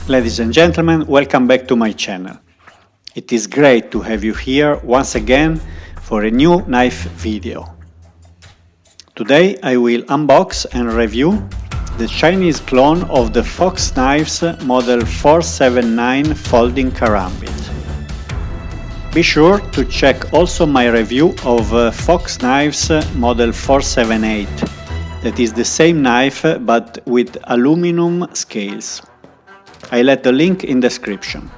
Ladies and gentlemen, welcome back to my channel. It is great to have you here once again for a new knife video. Today I will unbox and review the Chinese clone of the Fox Knives model 479 folding karambit. Be sure to check also my review of Fox Knives model 478, that is the same knife but with aluminum scales. I let the link in description.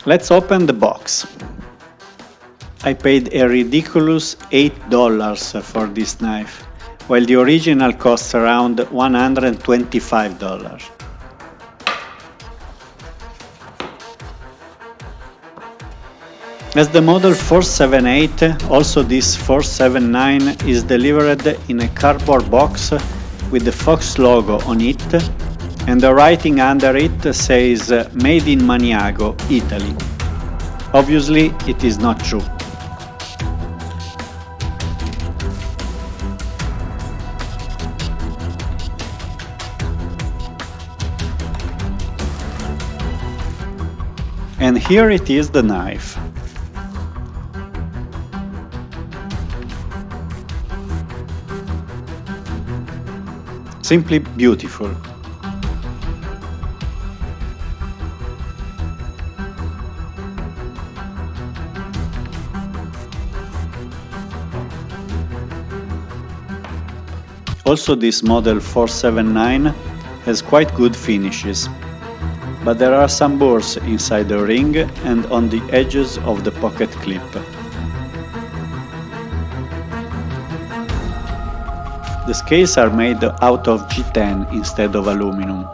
Let's open the box. I paid a ridiculous $8 for this knife, while the original costs around $125. As the model 478, also this 479 is delivered in a cardboard box with the Fox logo on it, and the writing under it says Made in Maniago, Italy. Obviously, it is not true. And here it is, the knife. Simply beautiful. Also, this model 479 has quite good finishes, but there are some burrs inside the ring and on the edges of the pocket clip. The scales are made out of G10 instead of aluminum.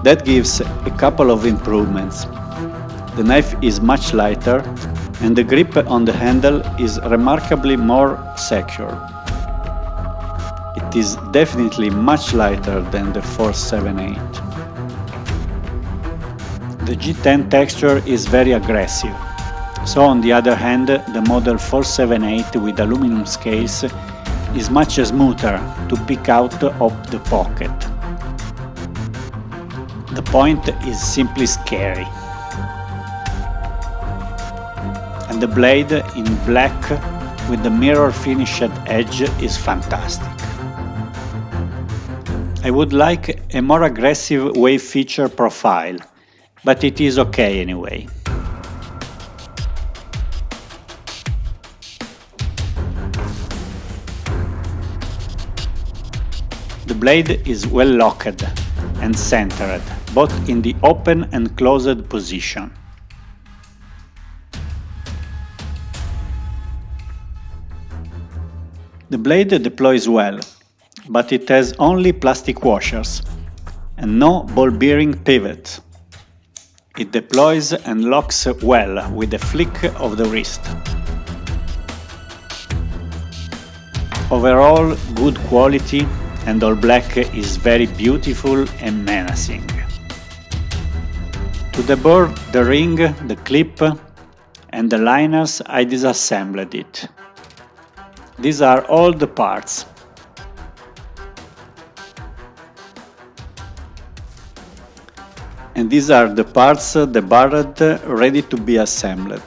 That gives a couple of improvements. The knife is much lighter and the grip on the handle is remarkably more secure. It is definitely much lighter than the 478. The G10 texture is very aggressive, so on the other hand, the model 478 with aluminum scales is much smoother to pick out of the pocket. The point is simply scary. And the blade in black with the mirror finished edge is fantastic. I would like a more aggressive wave feature profile, but it is okay anyway. The blade is well locked and centered, both in the open and closed position. The blade deploys well, but it has only plastic washers and no ball bearing pivot. It deploys and locks well with a flick of the wrist. Overall, good quality, and all black is very beautiful and menacing. To the burr, the ring, the clip and the liners, I disassembled it. These are all the parts. And these are the parts debarred, ready to be assembled.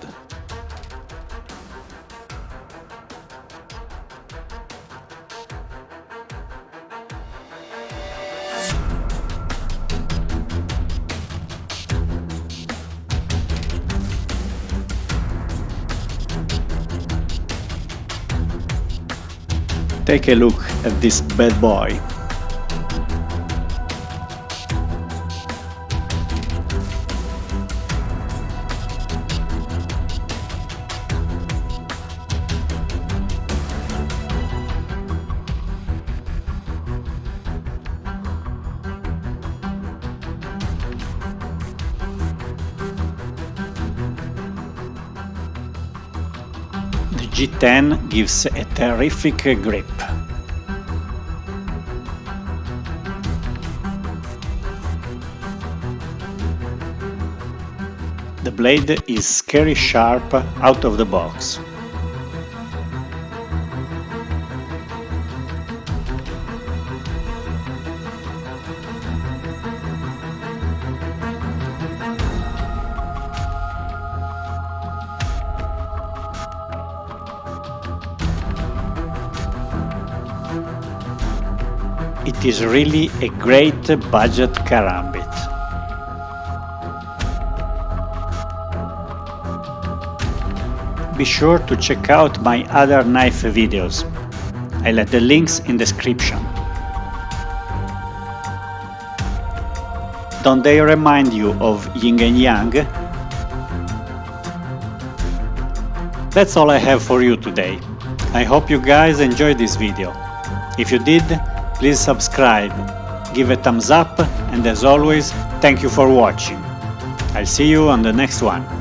Take a look at this bad boy. The G10 gives a terrific grip. The blade is scary sharp out of the box. It is really a great budget karambit. Be sure to check out my other knife videos. I'll add the links in description. Don't they remind you of yin and yang? That's all I have for you today. I hope you guys enjoyed this video. If you did, please subscribe, give a thumbs up, and as always, thank you for watching. I'll see you on the next one.